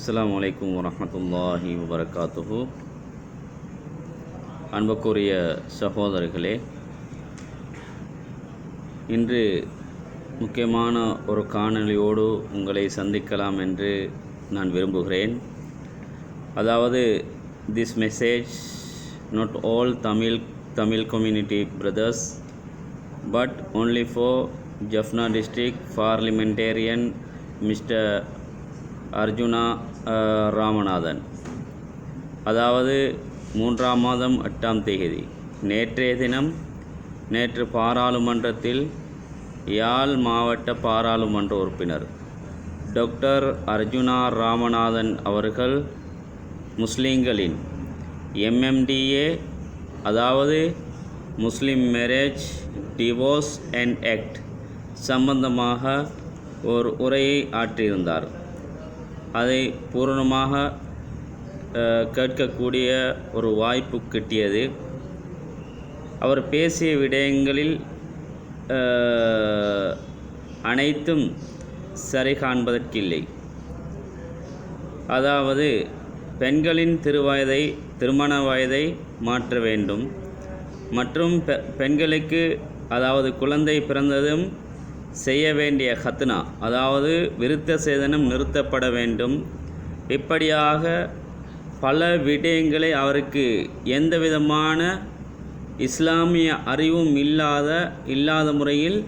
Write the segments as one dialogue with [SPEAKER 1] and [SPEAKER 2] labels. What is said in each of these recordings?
[SPEAKER 1] அஸ்ஸலாமு அலைக்கும் வரஹ்மத்துல்லாஹி வபரகாத்துஹு. அன்புக்குரிய சகோதரர்களே, இன்று முக்கியமான ஒரு காணொளியோடு உங்களை சந்திக்கலாம் என்று நான் விரும்புகிறேன். அதாவது this message not all Tamil community brothers but only for Jaffna district parliamentarian Mr. Arjuna Ramanathan. அதாவது 3ஆம் மாதம் 8ஆம் தேதி நேற்றைய தினம் நேற்று பாராளுமன்றத்தில் யாழ் மாவட்ட பாராளுமன்ற உறுப்பினர் டாக்டர் அர்ஜுனா ராமநாதன் அவர்கள் முஸ்லீம்களின் MMDA அதாவது முஸ்லிம் மேரேஜ் டிவோர்ஸ் அண்ட் ஆக்ட் சம்பந்தமாக ஒரு உரையை ஆற்றியிருந்தார். அதை பூரணமாக கேட்கக்கூடிய ஒரு வாய்ப்பு கிட்டியது. அவர் பேசிய விடயங்களில் அனைத்தும் சரி காண்பதற்கில்லை. அதாவது பெண்களின் திருமண வயதை மாற்ற வேண்டும் மற்றும் பெண்களுக்கு அதாவது குழந்தை பிறந்ததும் செய்ய வேண்டிய ஹத்னா அதாவது விருத்த சேதனம் நிறுத்தப்பட வேண்டும். இப்படியாக பல விடயங்களை அவருக்கு எந்த விதமான இஸ்லாமிய அறிவும் இல்லாத முறையில்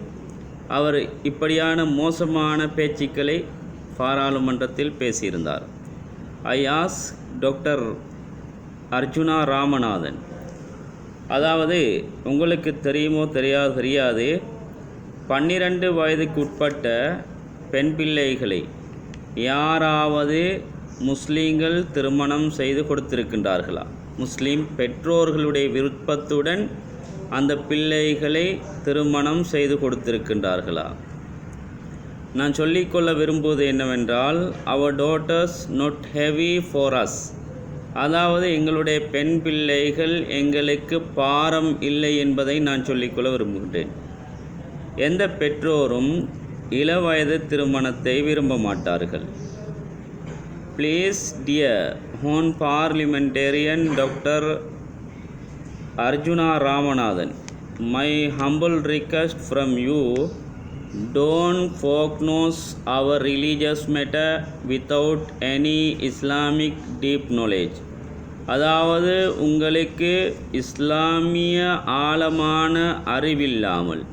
[SPEAKER 1] அவர் இப்படியான மோசமான பேச்சுக்களை பாராளுமன்றத்தில் பேசியிருந்தார். ஐ ஆஸ் டாக்டர் அர்ஜுனா ராமநாதன், அதாவது உங்களுக்கு தெரியுமோ தெரியாது 12 வயதுக்கு உட்பட்ட பெண் பிள்ளைகளை யாராவது முஸ்லீம்கள் திருமணம் செய்து கொடுத்திருக்கின்றார்களா? முஸ்லீம் பெற்றோர்களுடைய விருப்பத்துடன் அந்த பிள்ளைகளை திருமணம் செய்து கொடுத்திருக்கின்றார்களா? நான் சொல்லிக்கொள்ள விரும்புவது என்னவென்றால், அவர் daughters not heavy for us, அதாவது எங்களுடைய பெண் பிள்ளைகள் எங்களுக்கு பாரம் இல்லை என்பதை நான் சொல்லிக்கொள்ள விரும்புகின்றேன். எந்த பெற்றோரும் இளவயது திருமணத்தை விரும்ப மாட்டார்கள். Please dear hon parliamentarian doctor Arjuna Ramanathan, my humble request from you, don't foreclose our religious matter without any Islamic deep knowledge. அதாவது உங்களுக்கு இஸ்லாமிய ஆழமான அறிவில்லாமல்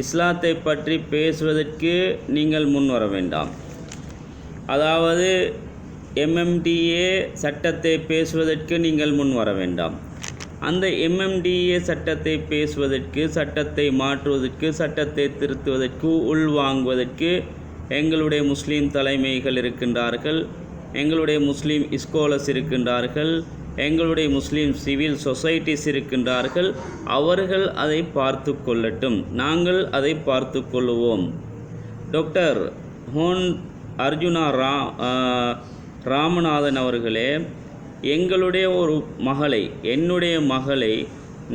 [SPEAKER 1] இஸ்லாத்தை பற்றி பேசுவதற்கு நீங்கள் முன்வர வேண்டாம். அதாவது MMDA சட்டத்தை பேசுவதற்கு நீங்கள் முன்வர வேண்டாம். அந்த MMDA சட்டத்தை பேசுவதற்கு, சட்டத்தை மாற்றுவதற்கு, சட்டத்தை திருத்துவதற்கு, உள்வாங்குவதற்கு எங்களுடைய முஸ்லீம் தலைமைகள் இருக்கின்றார்கள், எங்களுடைய முஸ்லீம் ஸ்காலர்ஸ் இருக்கின்றார்கள், எங்களுடைய முஸ்லீம் சிவில் சொசைட்டிஸ் இருக்கின்றார்கள். அவர்கள் அதை பார்த்து கொள்ளட்டும், நாங்கள் அதை பார்த்து கொள்ளுவோம். டாக்டர் ஹோன் அர்ஜுனா ராமநாதன் அவர்களே, எங்களுடைய ஒரு மகளை, என்னுடைய மகளை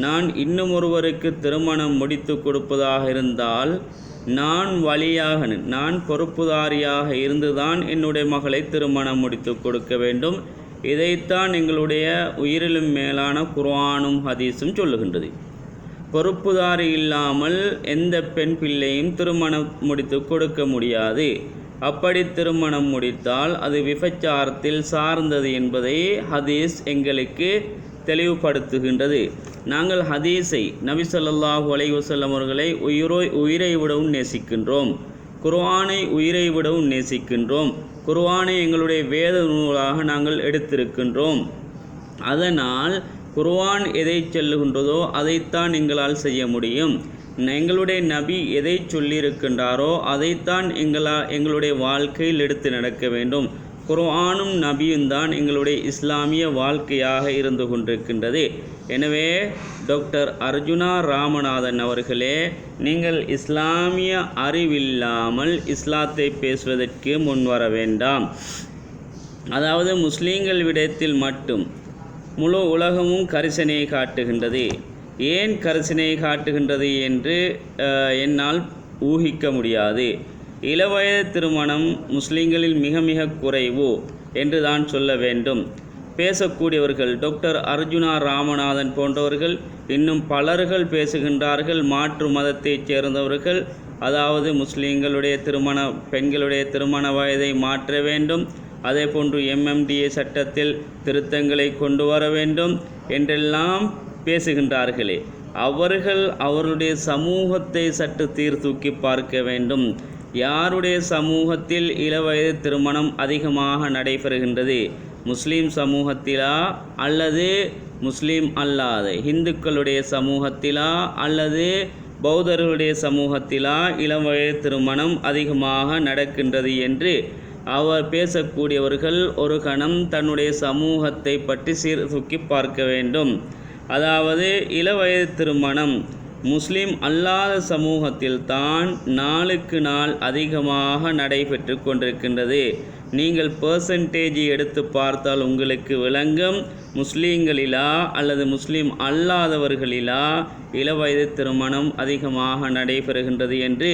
[SPEAKER 1] நான் இன்னும் ஒருவருக்கு திருமணம் முடித்து கொடுப்பதாக இருந்தால் நான் பொறுப்புதாரியாக இருந்துதான் என்னுடைய மகளை திருமணம் முடித்து கொடுக்க வேண்டும். இதைத்தான் எங்களுடைய உயிரிலும் மேலான குர்ஆனும் ஹதீஸும் சொல்லுகின்றது. பொறுப்புதாரி இல்லாமல் எந்த பெண் பிள்ளையும் திருமணம் முடித்து கொடுக்க முடியாது. அப்படி திருமணம் முடித்தால் அது விபச்சாரத்தில் சார்ந்தது என்பதை ஹதீஸ் எங்களுக்கு தெளிவுபடுத்துகின்றது. நாங்கள் ஹதீஸை, நபி ஸல்லல்லாஹு அலைஹி வஸல்லம் அவர்களை உயிரை விடவும் நேசிக்கின்றோம், குர்ஆனை உயிரை விடவும் நேசிக்கின்றோம். குர்ஆனை எங்களுடைய வேத நூலாக நாங்கள் எடுத்திருக்கின்றோம். அதனால் குர்ஆன் எதை சொல்லுகின்றதோ அதைத்தான் எங்களால் செய்ய முடியும். எங்களுடைய நபி எதை சொல்லியிருக்கின்றாரோ அதைத்தான் எங்களுடைய வாழ்க்கையில் எடுத்து நடக்க வேண்டும். குர்ஆனும் நபியும் தான் எங்களுடைய இஸ்லாமிய வாழ்க்கையாக இருந்து கொண்டிருக்கின்றது. எனவே டாக்டர் அர்ஜுனா ராமநாதன் அவர்களே, நீங்கள் இஸ்லாமிய அறிவில்லாமல் இஸ்லாத்தை பேசுவதற்கு முன்வர வேண்டாம். அதாவது முஸ்லீம்கள் விடயத்தில் மட்டும் முழு உலகமும் கரிசனையை காட்டுகின்றது. ஏன் கரிசனையை காட்டுகின்றது என்று என்னால் ஊகிக்க முடியாது. இளவயது திருமணம் முஸ்லிம்களில் மிக மிக குறைவு என்று தான் சொல்ல வேண்டும். பேசக்கூடியவர்கள் டாக்டர் அர்ஜுனா ராமநாதன் போன்றவர்கள், இன்னும் பலர்கள் பேசுகின்றார்கள். மாற்று மதத்தைச் சேர்ந்தவர்கள், அதாவது முஸ்லீம்களுடைய பெண்களுடைய திருமண வயதை மாற்ற வேண்டும், அதே போன்று MMDA சட்டத்தில் திருத்தங்களை கொண்டு வர வேண்டும் என்றெல்லாம் பேசுகின்றார்களே, அவர்கள் அவருடைய சமூகத்தை சற்று தூக்கி பார்க்க வேண்டும். யாருடைய சமூகத்தில் இளவயது திருமணம் அதிகமாக நடைபெறுகின்றது? முஸ்லீம் சமூகத்திலா அல்லது முஸ்லீம் அல்லாத இந்துக்களுடைய சமூகத்திலா அல்லது பௌத்தர்களுடைய சமூகத்திலா இளவயது திருமணம் அதிகமாக நடக்கின்றது என்று அவர் பேசக்கூடியவர்கள் ஒரு கணம் தன்னுடைய சமூகத்தை பற்றி சீர்தூக்கி பார்க்க வேண்டும். அதாவது இளவயது திருமணம் முஸ்லீம் அல்லாத சமூகத்தில் தான் நாளுக்கு நாள் அதிகமாக நடைபெற்று கொண்டிருக்கின்றது. நீங்கள் பெர்சன்டேஜ் எடுத்து பார்த்தால் உங்களுக்கு விளங்கும், முஸ்லீம்களிலா அல்லது முஸ்லீம் அல்லாதவர்களிலா இளவயது திருமணம் அதிகமாக நடைபெறுகின்றது என்று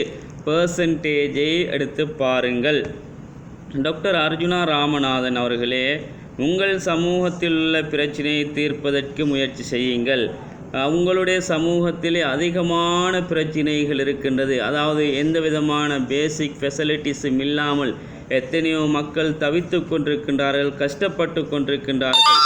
[SPEAKER 1] பெர்சன்டேஜை எடுத்து பாருங்கள். டாக்டர் அர்ஜுனா ராமநாதன் அவர்களே, உங்கள் சமூகத்தில் உள்ள பிரச்சனையை தீர்ப்பதற்கு முயற்சி செய்யுங்கள். உங்களுடைய சமூகத்திலே அதிகமான பிரச்சனைகள் இருக்கின்றது. அதாவது எந்த விதமான பேசிக் ஃபெசிலிட்டிஸும் இல்லாமல் எத்தனையோ மக்கள் தவித்து கொண்டிருக்கின்றார்கள், கஷ்டப்பட்டு கொண்டிருக்கின்றார்கள்.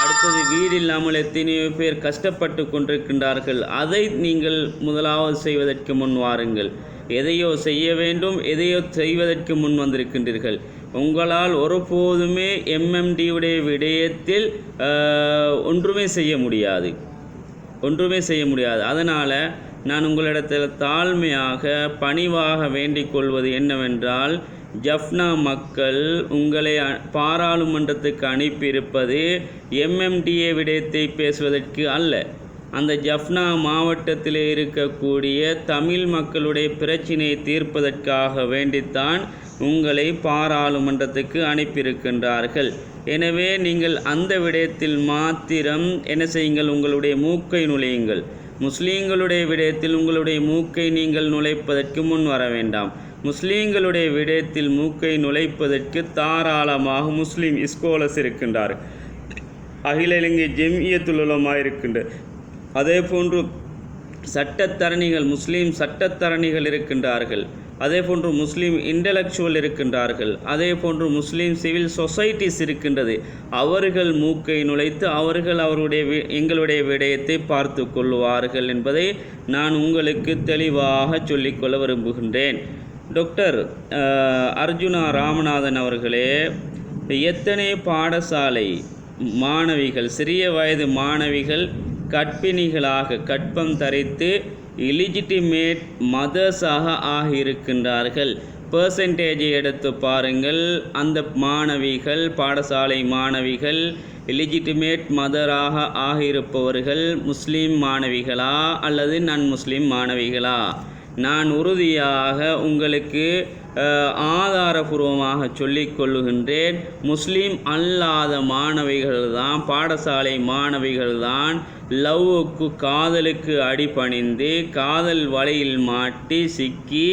[SPEAKER 1] அடுத்தது வீடு இல்லாமல் எத்தனையோ பேர் கஷ்டப்பட்டு கொண்டிருக்கின்றார்கள். அதை நீங்கள் முதலாவது செய்வதற்கு முன் வாருங்கள். எதையோ செய்ய வேண்டும், எதையோ செய்வதற்கு முன் வந்திருக்கின்றீர்கள். உங்களால் ஒருபோதுமே MMDயுடைய விடயத்தில் ஒன்றுமே செய்ய முடியாது. அதனால் நான் உங்களிடத்தில் தாழ்மையாக பணிவாக வேண்டிக் கொள்வது என்னவென்றால், ஜஃப்னா மக்கள் உங்களை பாராளுமன்றத்துக்கு அனுப்பியிருப்பது MMDA விடயத்தை பேசுவதற்கு அல்ல. அந்த ஜஃப்னா மாவட்டத்தில் இருக்கக்கூடிய தமிழ் மக்களுடைய பிரச்சினையை தீர்ப்பதற்காக வேண்டித்தான் உங்களை பாராளுமன்றத்துக்கு அனுப்பியிருக்கின்றார்கள். எனவே நீங்கள் அந்த விடயத்தில் மாத்திரம் என்ன செய்யுங்கள், உங்களுடைய மூக்கை நுழையுங்கள். முஸ்லீம்களுடைய விடயத்தில் உங்களுடைய மூக்கை நீங்கள் நுழைப்பதற்கு முன் வர வேண்டாம். முஸ்லீம்களுடைய விடயத்தில் மூக்கை நுழைப்பதற்கு தாராளமாக முஸ்லீம் ஸ்காலர்ஸ் இருக்கின்றார், அகில இலங்கை ஜெம்இய்யத்துல் உலமா இருக்கின்றது. அதே போன்று சட்டத்தரணிகள், முஸ்லீம் சட்டத்தரணிகள் இருக்கின்றார்கள். அதே போன்று முஸ்லீம் இன்டலெக்சுவல் இருக்கின்றார்கள். அதே போன்று முஸ்லீம் சிவில் சொசைட்டிஸ் இருக்கின்றது. அவர்கள் மூக்கை நுழைத்து அவர்கள் எங்களுடைய விடயத்தை பார்த்து கொள்வார்கள் என்பதை நான் உங்களுக்கு தெளிவாக சொல்லிக்கொள்ள விரும்புகின்றேன். டாக்டர் அர்ஜுனா ராமநாதன் அவர்களே, எத்தனை பாடசாலை மாணவிகள், சிறிய வயது மாணவிகள் கற்பிணிகளாக கற்பம் தரித்து இலிஜிட்டிமேட் மதர்ஸாக ஆகியிருக்கின்றார்கள். பெர்சன்டேஜை எடுத்து பாருங்கள். அந்த மாணவிகள், பாடசாலை மாணவிகள் இலிஜிட்டிமேட் மதராக ஆகியிருப்பவர்கள் முஸ்லீம் மாணவிகளா அல்லது நான் முஸ்லீம் மாணவிகளா? நான் உறுதியாக உங்களுக்கு ஆதாரபூர்வமாக சொல்லிக் கொள்ளுகின்றேன், முஸ்லீம் அல்லாத மாணவிகள்தான், பாடசாலை மாணவிகள்தான் லவ்வுக்கு, காதலுக்கு அடிபணிந்து காதல் வலையில் மாட்டி சிக்கி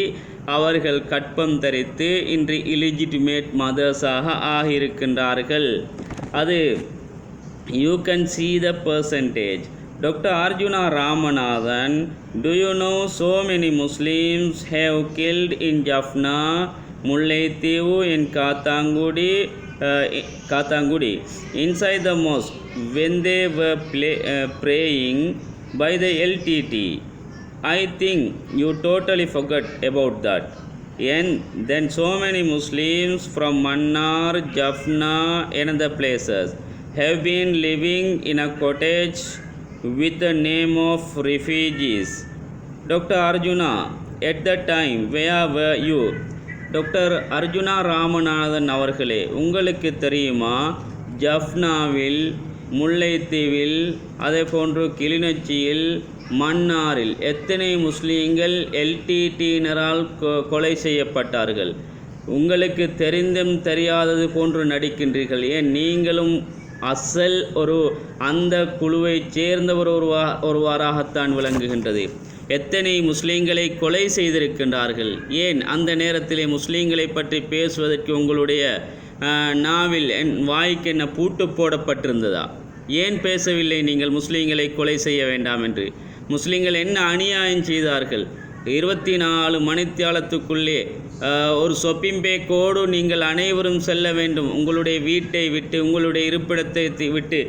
[SPEAKER 1] அவர்கள் கற்பம் தரித்து இன்று இலிஜிட்டிமேட் மதர்ஸாக ஆகியிருக்கின்றார்கள். அது you can see the percentage. Dr. Arjuna Ramanathan, do you know so many Muslims have killed in Jaffna, Mullaitivu, in Kathangudi, inside the mosque when they were praying by the LTT? I think you totally forgot about that. And then so many Muslims from Mannar, Jaffna and other places have been living in a cottage with the name of refugees. Dr. Arjuna, at that time where were you? Doctor Arjuna Ramanathan அவர்களே, உங்களுக்கு தெரியுமா, ஜஃப்னாவில், முல்லைத்தீவில், அதே போன்று கிளிநொச்சியில், மன்னாரில் எத்தனை முஸ்லீம்கள் LTTயினரால் கொலை செய்யப்பட்டார்கள்? உங்களுக்கு தெரிந்தும் தெரியாதது போன்று நடிக்கின்றீர்கள். ஏன் நீங்களும் அசல் அந்த குழுவை சேர்ந்தவர் ஒருவாறாகத்தான் விளங்குகின்றது. எத்தனை முஸ்லீம்களை கொலை செய்திருக்கின்றார்கள். ஏன் அந்த நேரத்திலே முஸ்லீம்களை பற்றி பேசுவதற்கு உங்களுடைய நாவில் வாய்க்கு என்ன பூட்டு போடப்பட்டிருந்ததா? ஏன் பேசவில்லை நீங்கள் முஸ்லீம்களை கொலை செய்ய வேண்டாம் என்று? முஸ்லீம்கள் என்ன அநியாயம் செய்தார்கள்? 24 மணித்தியாலத்துக்குள்ளே ஒரு சொப்பிம்பேக்கோடு நீங்கள் அனைவரும் செல்ல வேண்டும். உங்களுடைய வீட்டை விட்டு, உங்களுடைய இருப்பிடத்தை விட்டு,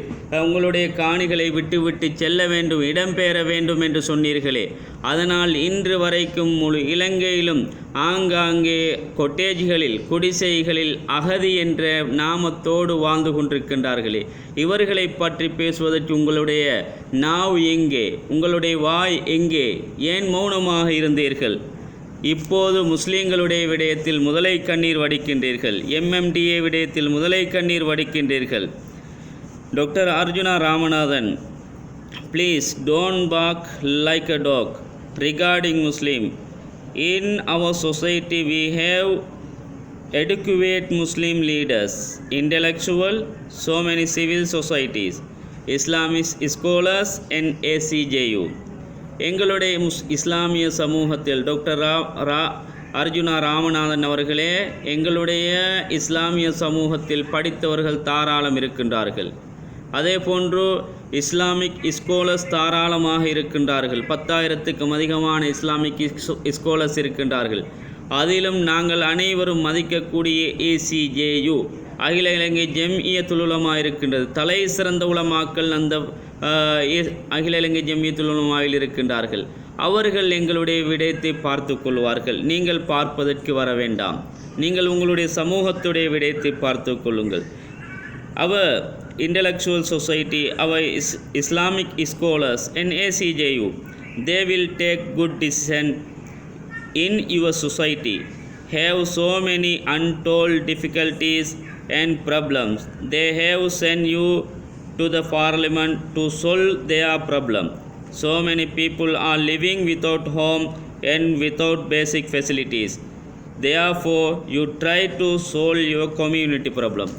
[SPEAKER 1] உங்களுடைய காணிகளை விட்டு செல்ல வேண்டும், இடம்பெயர வேண்டும் என்று சொன்னீர்களே. அதனால் இன்று வரைக்கும் முழு இலங்கையிலும் ஆங்காங்கே கொட்டேஜ்களில், குடிசைகளில் அகதி என்ற நாமத்தோடு வாழ்ந்து கொண்டிருக்கின்றார்களே. இவர்களை பற்றி பேசுவதற்கு உங்களுடைய நாவு எங்கே? உங்களுடைய வாய் எங்கே? ஏன் மௌனமாக இருந்தீர்கள்? இப்போது முஸ்லீம்களுடைய விடயத்தில் முதலை கண்ணீர் வடிக்கின்றீர்கள். MMDA விடயத்தில் முதலை கண்ணீர் வடிக்கின்றீர்கள். Doctor Arjuna Ramanathan, please don't bark like a dog regarding Muslim. In our society we have adequate Muslim leaders, intellectual, so many civil societies, Islamist scholars and ACJU. எங்களுடைய இஸ்லாமிய சமூகத்தில் டாக்டர் அர்ஜுனா ராமநாதன் அவர்களே, எங்களுடைய இஸ்லாமிய சமூகத்தில் படித்தவர்கள் தாராளம் இருக்கின்றார்கள். அதே போன்று இஸ்லாமிக் ஸ்காலர்ஸ் தாராளமாக இருக்கின்றார்கள். 10,000க்கும் அதிகமான இஸ்லாமிக் ஸ்காலர்ஸ் இருக்கின்றார்கள். அதிலும் நாங்கள் அனைவரும் மதிக்கக்கூடிய ACJU, அகில இலங்கை ஜம்இய்யத்துல் உலமா இருக்கின்றது. தலை சிறந்த உலமாக்கள் அந்த அகில இலங்கை ஜம்இய்யத்துல் உலமாவில் இருக்கின்றார்கள். அவர்கள் எங்களுடைய விடயத்தை பார்த்து கொள்வார்கள். நீங்கள் பார்ப்பதற்கு வர வேண்டாம். நீங்கள் உங்களுடைய சமூகத்துடைய விடயத்தை பார்த்து கொள்ளுங்கள். அவர் intellectual society, our Islamic scholars and ACJU, they will take good decision in your society. Have so many untold difficulties and problems. They have sent you to the parliament to solve their problem. So many people are living without home and without basic facilities. Therefore, you try to solve your community problem.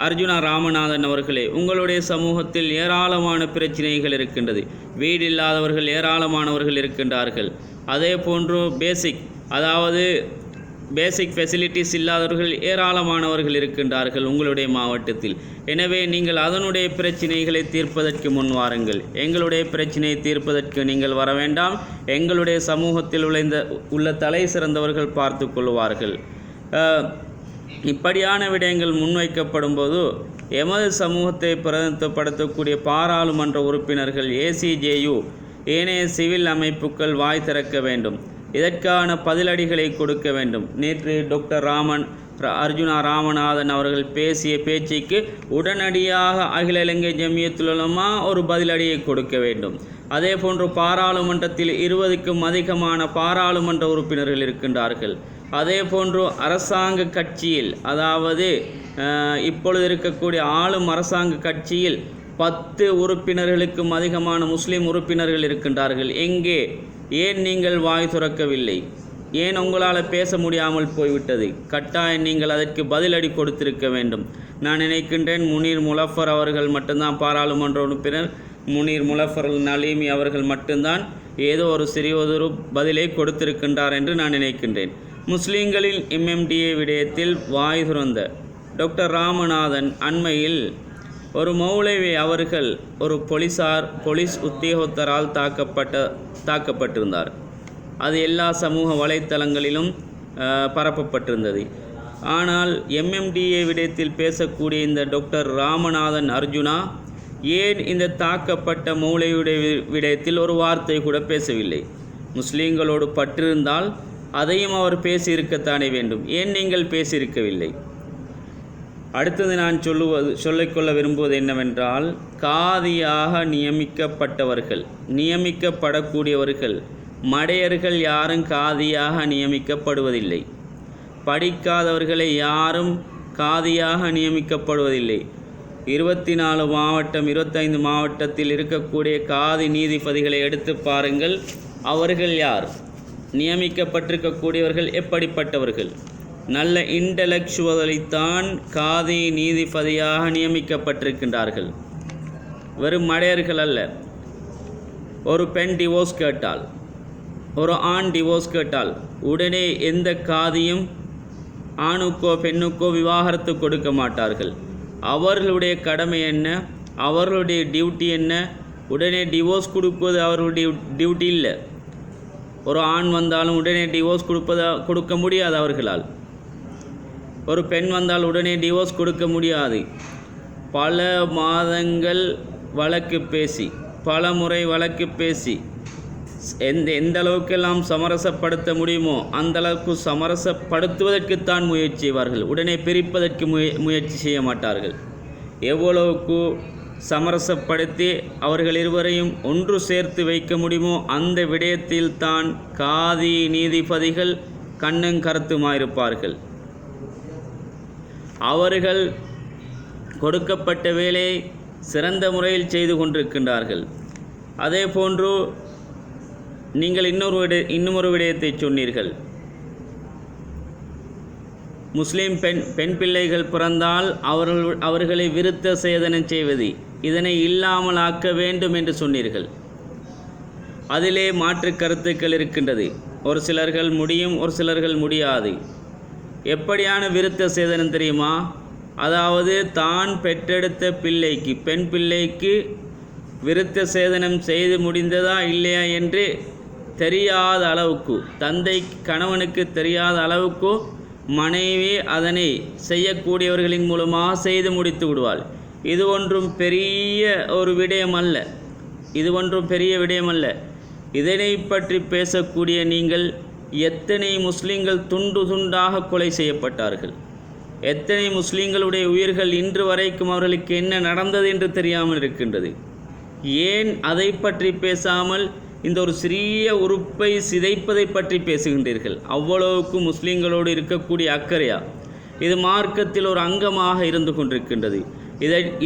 [SPEAKER 1] Arjuna Ramanathan அவர்களே, உங்களுடைய சமூகத்தில் ஏராளமான பிரச்சனைகள் இருக்கின்றது. வீடு இல்லாதவர்கள் ஏராளமானவர்கள் இருக்கின்றார்கள். அதே போன்று பேசிக் ஃபெசிலிட்டிஸ் இல்லாதவர்கள் ஏராளமானவர்கள் இருக்கின்றார்கள் உங்களுடைய மாவட்டத்தில். எனவே நீங்கள் அதனுடைய பிரச்சனைகளை தீர்ப்பதற்கு முன் வாருங்கள். எங்களுடைய பிரச்சனையை தீர்ப்பதற்கு நீங்கள் வர வேண்டாம். எங்களுடைய சமூகத்தில் உள்ள தலை சிறந்தவர்கள் பார்த்து கொள்வார்கள். இப்படியான விடயங்கள் முன்வைக்கப்படும் போது எமது சமூகத்தை பிரதிநிதித்துவப்படுத்தக்கூடிய பாராளுமன்ற உறுப்பினர்கள், ACJU, ஏனைய சிவில் அமைப்புகள் வாய் திறக்க வேண்டும். இதற்கான பதிலடிகளை கொடுக்க வேண்டும். நேற்று டாக்டர் அர்ஜுனா ராமநாதன் அவர்கள் பேசிய பேச்சுக்கு உடனடியாக அகில இலங்கை ஜம்இய்யத்துல் உலமா ஒரு பதிலடியை கொடுக்க வேண்டும். அதே போன்று பாராளுமன்றத்தில் 20க்கும் அதிகமான பாராளுமன்ற உறுப்பினர்கள் இருக்கின்றார்கள். அதே போன்று அரசாங்க கட்சியில், அதாவது இப்பொழுது இருக்கக்கூடிய ஆளும் அரசாங்க கட்சியில் 10 உறுப்பினர்களுக்கும் அதிகமான முஸ்லீம் உறுப்பினர்கள் இருக்கின்றார்கள். எங்கே? ஏன் நீங்கள் வாய் துறக்கவில்லை? ஏன் உங்களால் பேச முடியாமல் போய்விட்டது? கட்டாயம் நீங்கள் அதற்கு பதிலடி கொடுத்திருக்க வேண்டும். நான் நினைக்கின்றேன் முனீர் முலஃபர் அவர்கள் மட்டும்தான் பாராளுமன்ற உறுப்பினர். முனீர் முலஃபர் நலீமி அவர்கள் மட்டும்தான் ஏதோ ஒரு சிறியதொரு பதிலை கொடுத்திருக்கின்றார் என்று நான் நினைக்கின்றேன். முஸ்லீம்களில் MMDA விடயத்தில் வாய் துறந்த டாக்டர் ராமநாதன் அண்மையில் ஒரு மௌலவி அவர்கள் ஒரு போலீஸ் உத்தியோகத்தரால் தாக்கப்பட்டிருந்தார். அது எல்லா சமூக வலைத்தளங்களிலும் பரப்பப்பட்டிருந்தது. ஆனால் MMDA விடயத்தில் பேசக்கூடிய இந்த டாக்டர் ராமநாதன் அர்ஜுனா ஏன் இந்த தாக்கப்பட்ட மௌலவியுடைய விடயத்தில் ஒரு வார்த்தை கூட பேசவில்லை? முஸ்லீம்களோடு பற்றிருந்தால் அதையும் அவர் பேசியிருக்கத்தானே வேண்டும். ஏன் நீங்கள் பேசியிருக்கவில்லை? அடுத்தது நான் சொல்லிக்கொள்ள விரும்புவது என்னவென்றால், காதியாக நியமிக்கப்படக்கூடியவர்கள் மடையர்கள் யாரும் காதியாக நியமிக்கப்படுவதில்லை. படிக்காதவர்களை யாரும் காதியாக நியமிக்கப்படுவதில்லை. 24 மாவட்டம் 25 மாவட்டத்தில் இருக்கக்கூடிய காதி நீதிபதிகளை எடுத்து பாருங்கள். அவர்கள் யார்? நியமிக்கப்பட்டிருக்கக்கூடியவர்கள் எப்படிப்பட்டவர்கள்? நல்ல இன்டலெக்சுவலைத்தான் காதி நீதிபதியாக நியமிக்கப்பட்டிருக்கின்றார்கள். வெறும் மடையர்கள் அல்ல. ஒரு பெண் டிவோர்ஸ் கேட்டால் ஒரு ஆண் டிவோர்ஸ் கேட்டால் உடனே எந்த காதியும் ஆணுக்கோ பெண்ணுக்கோ விவாகரத்து கொடுக்க மாட்டார்கள். அவர்களுடைய கடமை என்ன, அவர்களுடைய டியூட்டி என்ன? உடனே டிவோர்ஸ் கொடுப்பது அவர்களுடைய டியூட்டி இல்லை. ஒரு ஆண் வந்தாலும் உடனே டிவோர்ஸ் கொடுக்க முடியாது அவர்களால். ஒரு பெண் வந்தால் உடனே டிவோர்ஸ் கொடுக்க முடியாது. பல மாதங்கள் வழக்கு பேசி, பல முறை வழக்கு பேசி எந்த அளவுக்கெல்லாம் சமரசப்படுத்த முடியுமோ அந்த அளவுக்கு சமரசப்படுத்துவதற்குத்தான் முயற்சி செய்வார்கள். உடனே பிரிப்பதற்கு முயற்சி செய்ய மாட்டார்கள். எவ்வளவுக்கு சமரசப்படுத்தி அவர்கள் இருவரையும் ஒன்று சேர்த்து வைக்க முடியுமோ அந்த விடயத்தில் தான் காதி நீதிபதிகள் கண்ணும் கருத்துமாயிருப்பார்கள். அவர்கள் கொடுக்கப்பட்ட வேலையை சிறந்த முறையில் செய்து கொண்டிருக்கின்றார்கள். அதே போன்று நீங்கள் இன்னொரு விடயத்தை சொன்னீர்கள். முஸ்லீம் பெண் பிள்ளைகள் பிறந்தால் அவர்களை விருத்த சேதனம் செய்வது, இதனை இல்லாமல் ஆக்க வேண்டும் என்று சொன்னீர்கள். அதிலே மாற்று கருத்துக்கள் இருக்கின்றது. ஒரு சிலர்கள் முடியும், ஒரு சிலர்கள் முடியாது. எப்படியான விருத்த சேதனம் தெரியுமா? அதாவது தான் பெற்றெடுத்த பிள்ளைக்கு, பெண் பிள்ளைக்கு விருத்த சேதனம் செய்து முடிந்ததா இல்லையா என்று தெரியாத அளவுக்கு, தந்தை கணவனுக்கு தெரியாத அளவுக்கு மனைவி அதனை செய்யக்கூடியவர்களின் மூலமாக செய்து முடித்து விடுவாள். இது ஒன்றும் பெரிய ஒரு விடயம் அல்ல. இது ஒன்றும் பெரிய விடயம் அல்ல. இதனை பற்றி பேசக்கூடிய நீங்கள், எத்தனை முஸ்லீம்கள் துண்டு துண்டாக கொலை செய்யப்பட்டார்கள், எத்தனை முஸ்லீம்களுடைய உயிர்கள் இன்று வரைக்கும் அவர்களுக்கு என்ன நடந்தது என்று தெரியாமல் இருக்கின்றது. ஏன் அதை பற்றி பேசாமல் இந்த ஒரு சிறிய உறுப்பை சிதைப்பதை பற்றி பேசுகின்றீர்கள்? அவ்வளவுக்கு முஸ்லீம்களோடு இருக்கக்கூடிய அக்கறையா? இது மார்க்கத்தில் ஒரு அங்கமாக இருந்து கொண்டிருக்கின்றது.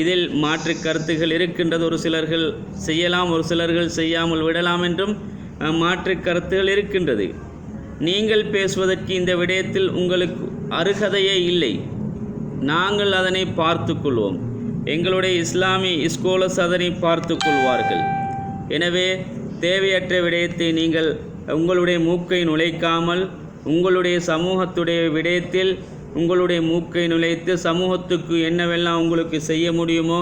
[SPEAKER 1] இதில் மாற்று கருத்துகள் இருக்கின்றது. ஒரு சிலர்கள் செய்யலாம், ஒரு சிலர்கள் செய்யாமல் விடலாம் என்றும் மாற்று கருத்துகள் இருக்கின்றது. நீங்கள் பேசுவதற்கு இந்த விடயத்தில் உங்களுக்கு அருகதையே இல்லை. நாங்கள் அதனை பார்த்து கொள்வோம். எங்களுடைய இஸ்லாமிய ஸ்காலர்ஸ் அதனை பார்த்து கொள்வார்கள். எனவே தேவையற்ற விடயத்தை நீங்கள் உங்களுடைய மூக்கை நுழைக்காமல், உங்களுடைய சமூகத்துடைய விடயத்தில் உங்களுடைய மூக்கை நுழைத்து சமூகத்துக்கு என்னவெல்லாம் உங்களுக்கு செய்ய முடியுமோ,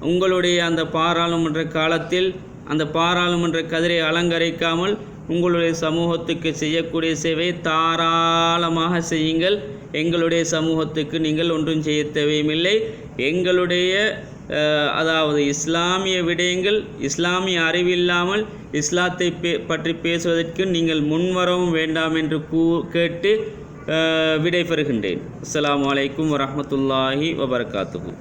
[SPEAKER 1] உங்களுடைய அந்த பாராளுமன்ற காலத்தில் அந்த பாராளுமன்ற கதிரை அலங்கரிக்காமல் உங்களுடைய சமூகத்துக்கு செய்யக்கூடிய சேவை தாராளமாக செய்யுங்கள். எங்களுடைய சமூகத்துக்கு நீங்கள் ஒன்றும் செய்ய தேவையுமில்லை. எங்களுடைய அதாவது இஸ்லாமிய விடயங்கள், இஸ்லாமிய அறிவில்லாமல் இஸ்லாத்தை பற்றி பேசுவதற்கு நீங்கள் முன்வரவும் வேண்டாம் என்று கேட்டு விடைபெறுகின்றேன். அஸ்ஸலாமு அலைக்கும் வரஹ்மத்துல்லாஹி வபரகாத்துஹு.